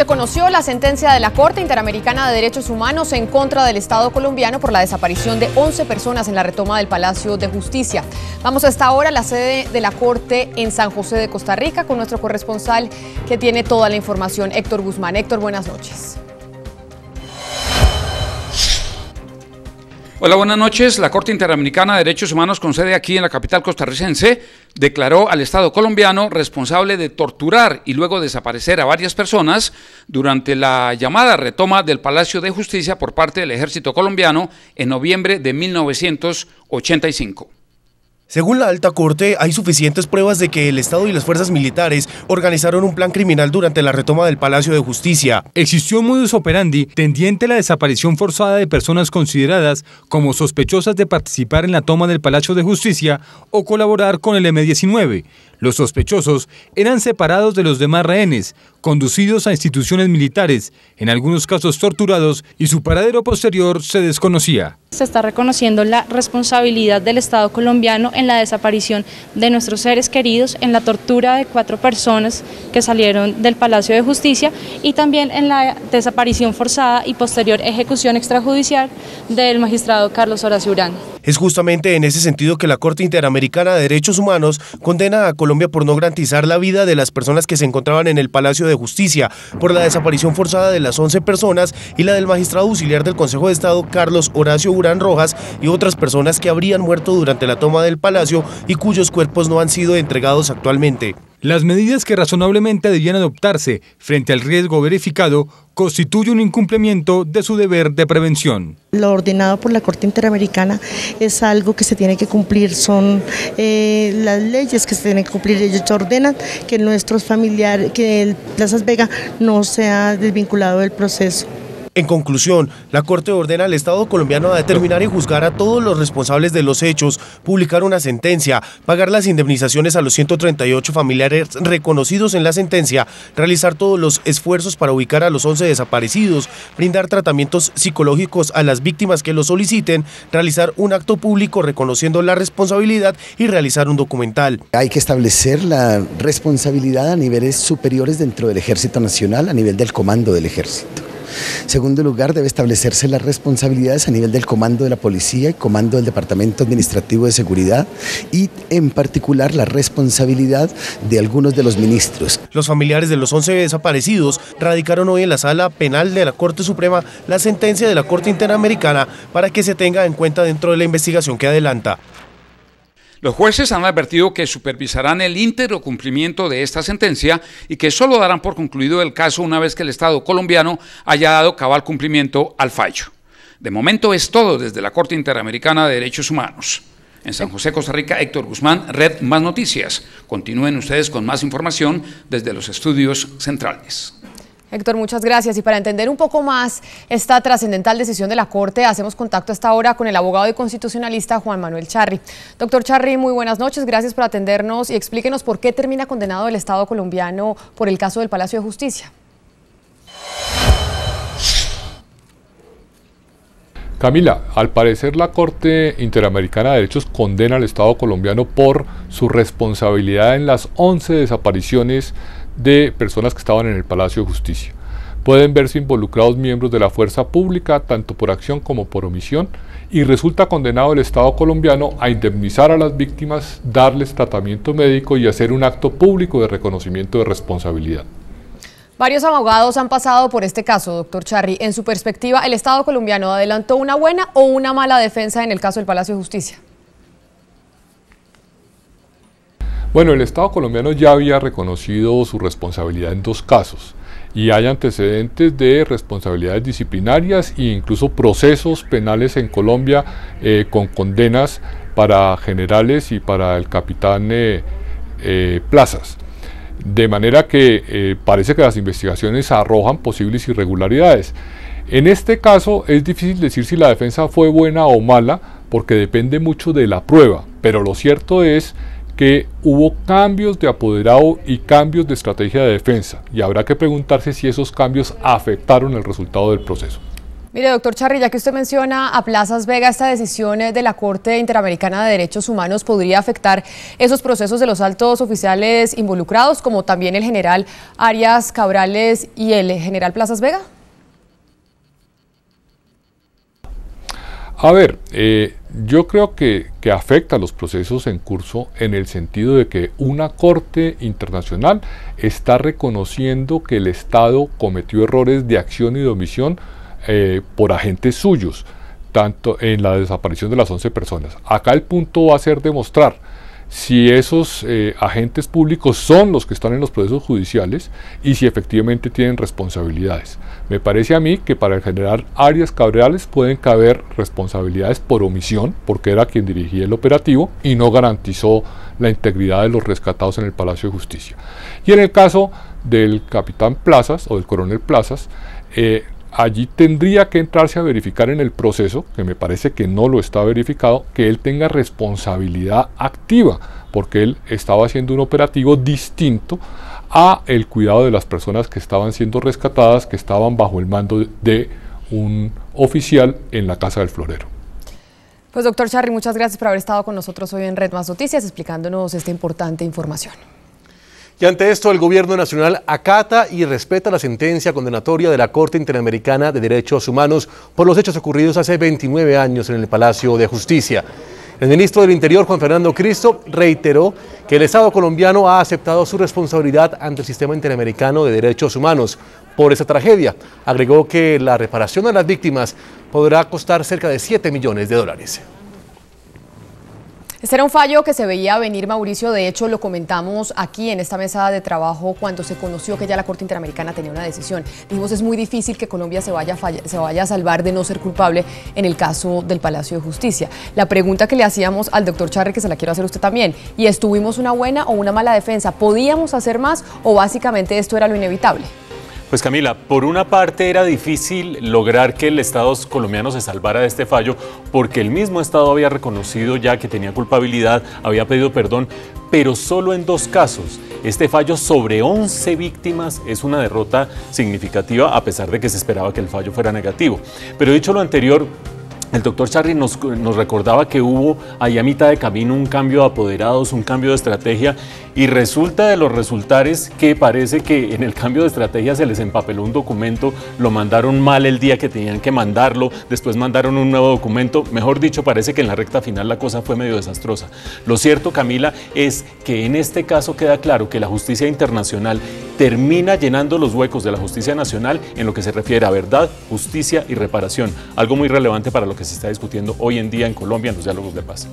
se conoció la sentencia de la Corte Interamericana de Derechos Humanos en contra del Estado colombiano por la desaparición de 11 personas en la retoma del Palacio de Justicia. Vamos a esta hora a la sede de la Corte en San José de Costa Rica con nuestro corresponsal que tiene toda la información, Héctor Guzmán. Héctor, buenas noches. Hola, buenas noches. La Corte Interamericana de Derechos Humanos, con sede aquí en la capital costarricense, declaró al Estado colombiano responsable de torturar y luego desaparecer a varias personas durante la llamada retoma del Palacio de Justicia por parte del Ejército colombiano en noviembre de 1985. Según la Alta Corte, hay suficientes pruebas de que el Estado y las fuerzas militares organizaron un plan criminal durante la retoma del Palacio de Justicia. Existió un modus operandi tendiente a la desaparición forzada de personas consideradas como sospechosas de participar en la toma del Palacio de Justicia o colaborar con el M-19. Los sospechosos eran separados de los demás rehenes, conducidos a instituciones militares, en algunos casos torturados, y su paradero posterior se desconocía. Se está reconociendo la responsabilidad del Estado colombiano en la desaparición de nuestros seres queridos, en la tortura de 4 personas que salieron del Palacio de Justicia y también en la desaparición forzada y posterior ejecución extrajudicial del magistrado Carlos Horacio Urán. Es justamente en ese sentido que la Corte Interamericana de Derechos Humanos condena a Colombia por no garantizar la vida de las personas que se encontraban en el Palacio de Justicia, por la desaparición forzada de las 11 personas y la del magistrado auxiliar del Consejo de Estado Carlos Horacio Urán Rojas y otras personas que habrían muerto durante la toma del Palacio y cuyos cuerpos no han sido entregados actualmente. Las medidas que razonablemente debían adoptarse frente al riesgo verificado constituye un incumplimiento de su deber de prevención. Lo ordenado por la Corte Interamericana es algo que se tiene que cumplir, son las leyes que se tienen que cumplir. Ellos ordenan que nuestros familiares, que el Plazas Vega no sea desvinculado del proceso. En conclusión, la Corte ordena al Estado colombiano a determinar y juzgar a todos los responsables de los hechos, publicar una sentencia, pagar las indemnizaciones a los 138 familiares reconocidos en la sentencia, realizar todos los esfuerzos para ubicar a los 11 desaparecidos, brindar tratamientos psicológicos a las víctimas que lo soliciten, realizar un acto público reconociendo la responsabilidad y realizar un documental. Hay que establecer la responsabilidad a niveles superiores dentro del Ejército Nacional, a nivel del comando del Ejército. Segundo lugar, debe establecerse las responsabilidades a nivel del comando de la policía y comando del Departamento Administrativo de Seguridad y en particular la responsabilidad de algunos de los ministros. Los familiares de los 11 desaparecidos radicaron hoy en la Sala Penal de la Corte Suprema la sentencia de la Corte Interamericana para que se tenga en cuenta dentro de la investigación que adelanta. Los jueces han advertido que supervisarán el íntegro cumplimiento de esta sentencia y que solo darán por concluido el caso una vez que el Estado colombiano haya dado cabal cumplimiento al fallo. De momento es todo desde la Corte Interamericana de Derechos Humanos. En San José, Costa Rica, Héctor Guzmán, Red Más Noticias. Continúen ustedes con más información desde los estudios centrales. Héctor, muchas gracias. Y para entender un poco más esta trascendental decisión de la Corte, hacemos contacto a esta hora con el abogado y constitucionalista Juan Manuel Charri. Doctor Charri, muy buenas noches, gracias por atendernos y explíquenos por qué termina condenado el Estado colombiano por el caso del Palacio de Justicia. Camila, al parecer la Corte Interamericana de Derechos condena al Estado colombiano por su responsabilidad en las 11 desapariciones de personas que estaban en el Palacio de Justicia. Pueden verse involucrados miembros de la fuerza pública, tanto por acción como por omisión, y resulta condenado el Estado colombiano a indemnizar a las víctimas, darles tratamiento médico y hacer un acto público de reconocimiento de responsabilidad. Varios abogados han pasado por este caso, doctor Charri. En su perspectiva, ¿el Estado colombiano adelantó una buena o una mala defensa en el caso del Palacio de Justicia? Bueno, el Estado colombiano ya había reconocido su responsabilidad en 2 casos y hay antecedentes de responsabilidades disciplinarias e incluso procesos penales en Colombia con condenas para generales y para el capitán Plazas. De manera que parece que las investigaciones arrojan posibles irregularidades. En este caso es difícil decir si la defensa fue buena o mala porque depende mucho de la prueba, pero lo cierto es que hubo cambios de apoderado y cambios de estrategia de defensa y habrá que preguntarse si esos cambios afectaron el resultado del proceso. Mire, doctor Charri, ya que usted menciona a Plazas Vega, esta decisión de la Corte Interamericana de Derechos Humanos podría afectar esos procesos de los altos oficiales involucrados, como también el general Arias Cabrales y el general Plazas Vega. A ver, yo creo que afecta a los procesos en curso en el sentido de que una corte internacional está reconociendo que el Estado cometió errores de acción y de omisión por agentes suyos, tanto en la desaparición de las 11 personas. Acá el punto va a ser demostrar si esos agentes públicos son los que están en los procesos judiciales y si efectivamente tienen responsabilidades. Me parece a mí que para el general Arias Cabrales pueden caber responsabilidades por omisión, porque era quien dirigía el operativo y no garantizó la integridad de los rescatados en el Palacio de Justicia. Y en el caso del capitán Plazas o del coronel Plazas, allí tendría que entrarse a verificar en el proceso, que me parece que no lo está verificado, que él tenga responsabilidad activa, porque él estaba haciendo un operativo distinto a el cuidado de las personas que estaban siendo rescatadas, que estaban bajo el mando de un oficial en la Casa del Florero. Pues doctor Charri, muchas gracias por haber estado con nosotros hoy en Red Más Noticias explicándonos esta importante información. Y ante esto, el Gobierno Nacional acata y respeta la sentencia condenatoria de la Corte Interamericana de Derechos Humanos por los hechos ocurridos hace 29 años en el Palacio de Justicia. El ministro del Interior, Juan Fernando Cristo, reiteró que el Estado colombiano ha aceptado su responsabilidad ante el Sistema Interamericano de Derechos Humanos por esa tragedia. Agregó que la reparación a las víctimas podrá costar cerca de $7 millones. Este era un fallo que se veía venir, Mauricio. De hecho, lo comentamos aquí en esta mesa de trabajo cuando se conoció que ya la Corte Interamericana tenía una decisión. Dijimos, es muy difícil que Colombia se vaya a salvar de no ser culpable en el caso del Palacio de Justicia. La pregunta que le hacíamos al doctor Charri, que se la quiero hacer a usted también, y es, ¿tuvimos una buena o una mala defensa? ¿Podíamos hacer más o básicamente esto era lo inevitable? Pues Camila, por una parte era difícil lograr que el Estado colombiano se salvara de este fallo porque el mismo Estado había reconocido ya que tenía culpabilidad, había pedido perdón, pero solo en 2 casos. Este fallo sobre 11 víctimas es una derrota significativa a pesar de que se esperaba que el fallo fuera negativo. Pero dicho lo anterior, el doctor Charri nos recordaba que hubo ahí a mitad de camino un cambio de apoderados, un cambio de estrategia, y resulta de los resultares que parece que en el cambio de estrategia se les empapeló un documento, lo mandaron mal el día que tenían que mandarlo, después mandaron un nuevo documento, mejor dicho, parece que en la recta final la cosa fue medio desastrosa. Lo cierto, Camila, es que en este caso queda claro que la justicia internacional termina llenando los huecos de la justicia nacional en lo que se refiere a verdad, justicia y reparación, algo muy relevante para lo que se está discutiendo hoy en día en Colombia en los diálogos de paz.